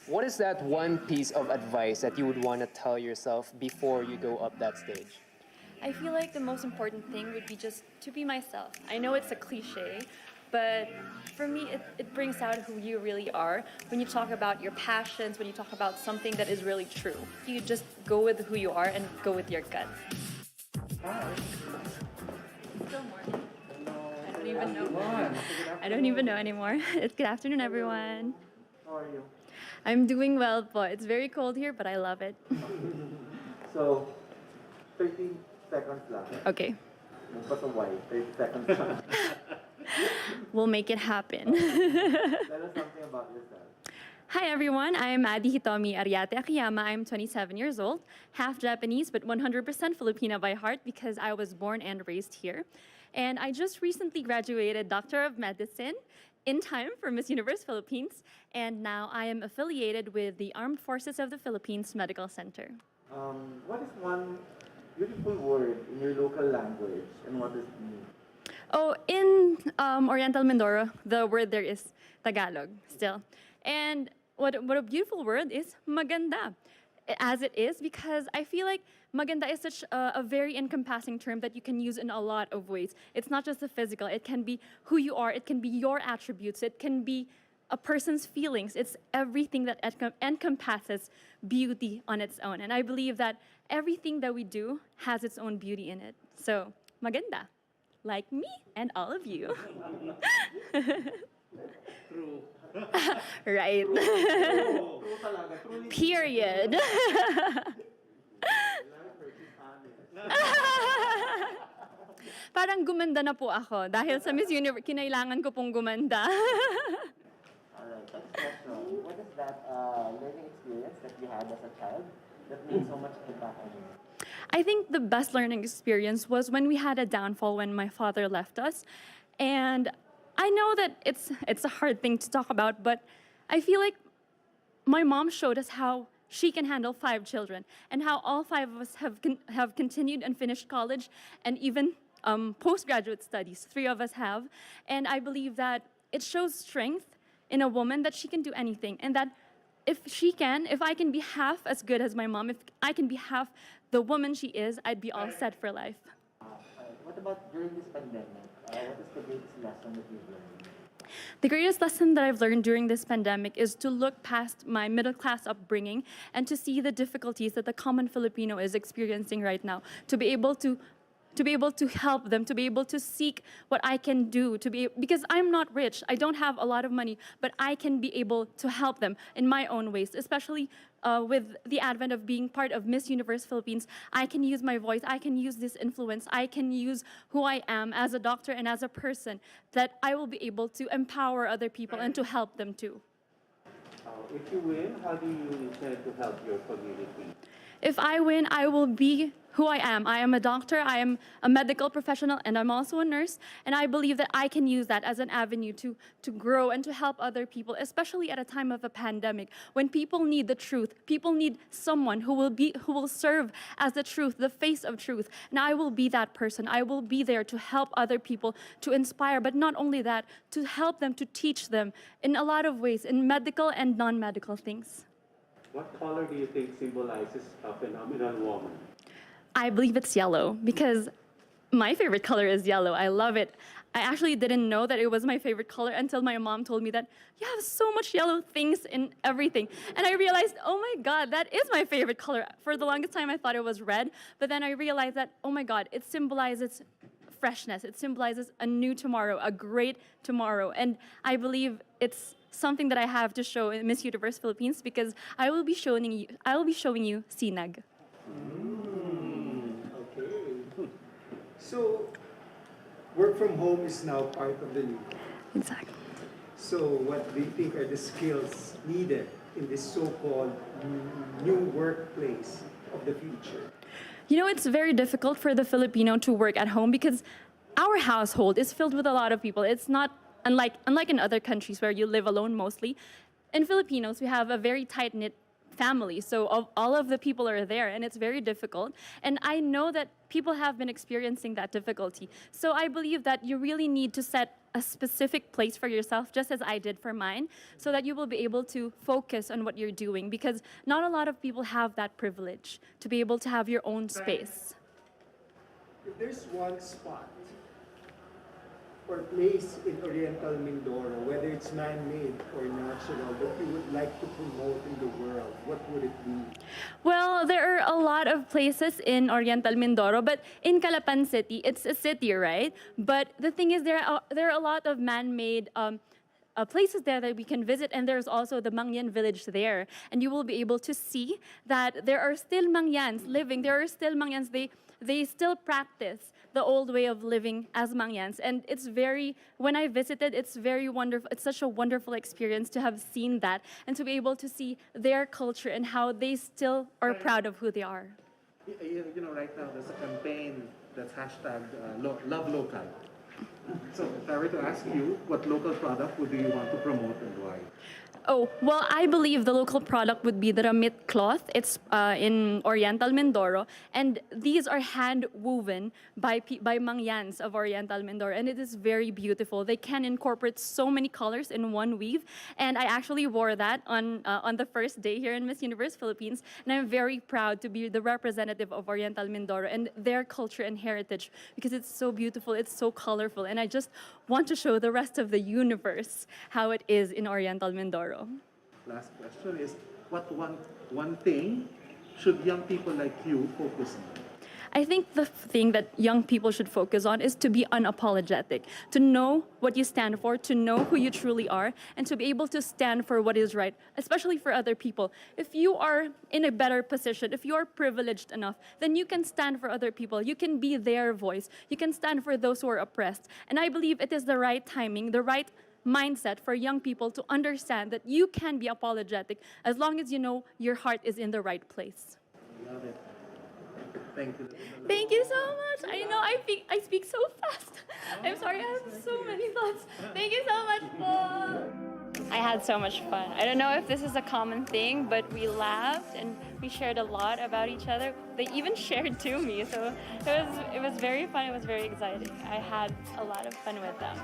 What is that one piece of advice that you would want to tell yourself before you go up that stage? I feel like the most important thing would be just to be myself. I know it's a cliche, but for me, it brings out who you really are when you talk about your passions, when you talk about something that is really true. You just go with who you are and go with your gut. Still morning. I don't even know. I don't even know anymore. Good afternoon, everyone. How are you? I'm doing well, but it's very cold here, but I love it. So, 30 seconds lang. Okay, Magpasa why? 30 seconds lang. we'll make it happen. Tell us something about yourself. Hi everyone, I am Adee Hitomi Akiyama. I'm 27 years old, half Japanese but 100% Filipina by heart because I was born and raised here. And I just recently graduated Doctor of Medicine in time for Miss Universe Philippines, and now I am affiliated with the Armed Forces of the Philippines Medical Center. What is one beautiful word in your local language and what does it mean? Oh, in Oriental Mindoro, the word there is Tagalog still. And what a beautiful word is maganda, as it is, because I feel like maganda is such a very encompassing term that you can use in a lot of ways. It's not just the physical, it can be who you are, it can be your attributes, it can be a person's feelings. It's everything that encompasses beauty on its own. And I believe that everything that we do has its own beauty in it. So, maganda, like me and all of you. True. Right. True talaga. Truly. Period. Parang gumanda na po ako. Dahil sa Miss Universe, kinailangan ko pong gumanda. Alright, next question. What is that learning experience that you had as a child that made so much impact on you? I think the best learning experience was when we had a downfall when my father left us. And I know that it's a hard thing to talk about, but I feel like my mom showed us how she can handle 5 children and how all 5 of us have continued and finished college and even postgraduate studies. 3 of us have. And I believe that it shows strength in a woman that she can do anything, and that if I can be half as good as my mom, if I can be half the woman she is, I'd be all set for life. What about during this pandemic? What is the greatest lesson that you've learned? The greatest lesson that I've learned during this pandemic is to look past my middle-class upbringing and to see the difficulties that the common Filipino is experiencing right now, to be able to help them, to be able to seek what I can do, because I'm not rich, I don't have a lot of money, but I can be able to help them in my own ways, especially with the advent of being part of Miss Universe Philippines. I can use my voice, I can use this influence, I can use who I am as a doctor and as a person, that I will be able to empower other people and to help them too. If you win, how do you intend to help your community? If I win, I will be who I am. I am a doctor, I am a medical professional, and I'm also a nurse. And I believe that I can use that as an avenue to grow and to help other people, especially at a time of a pandemic, when people need the truth. People need someone who will serve as the truth, the face of truth. And I will be that person. I will be there to help other people, to inspire, but not only that, to help them, to teach them in a lot of ways, in medical and non-medical things. What color do you think symbolizes a phenomenal woman? I believe it's yellow because my favorite color is yellow. I love it. I actually didn't know that it was my favorite color until my mom told me that you have so much yellow things in everything. And I realized, oh my God, that is my favorite color. For the longest time, I thought it was red. But then I realized that, oh my God, it symbolizes freshness. It symbolizes a new tomorrow, a great tomorrow. And I believe it's something that I have to show in Miss Universe Philippines because I will be showing you sinag. Okay. So, work from home is now part of the new. Exactly. So, what do you think are the skills needed in this so-called new workplace of the future? You know, it's very difficult for the Filipino to work at home because our household is filled with a lot of people. It's not unlike in other countries where you live alone mostly. In Filipinos, we have a very tight-knit family, so all of the people are there, and it's very difficult. And I know that people have been experiencing that difficulty. So I believe that you really need to set a specific place for yourself, just as I did for mine, so that you will be able to focus on what you're doing, because not a lot of people have that privilege to be able to have your own space. If there's one spot or place in Oriental Mindoro, whether it's man-made or natural, that you would like to promote in the world, what would it be? Well, there are a lot of places in Oriental Mindoro, but in Calapan City, it's a city, right? But the thing is, there are a lot of man-made places there that we can visit, and there's also the Mangyan village there, and you will be able to see that there are still Mangyans living. There are still Mangyans. They still practice the old way of living as Mangyans, and when I visited, it's very wonderful. It's such a wonderful experience to have seen that and to be able to see their culture and how they still are proud of who they are. You know, right now there's a campaign that's hashtag Love Local. So if I were to ask you, what local product would you want to promote and why? Oh, well, I believe the local product would be the Ramit cloth. It's in Oriental Mindoro, and these are hand woven by Mangyans of Oriental Mindoro, and it is very beautiful. They can incorporate so many colors in one weave, and I actually wore that on the first day here in Miss Universe Philippines, and I'm very proud to be the representative of Oriental Mindoro and their culture and heritage, because it's so beautiful, it's so colorful, and I just want to show the rest of the universe how it is in Oriental Mindoro. Last question is, what one thing should young people like you focus on? I think the thing that young people should focus on is to be unapologetic, to know what you stand for, to know who you truly are, and to be able to stand for what is right, especially for other people. If you are in a better position, if you are privileged enough, then you can stand for other people. You can be their voice. You can stand for those who are oppressed. And I believe it is the right timing, the right mindset for young people to understand that you can be apologetic as long as you know your heart is in the right place. Love it. Thank you. Thank you so much. I know I speak so fast. I'm sorry, I have so many thoughts. Thank you so much, Paul. I had so much fun. I don't know if this is a common thing, but we laughed and we shared a lot about each other. They even shared to me, so it was very fun. It was very exciting. I had a lot of fun with them.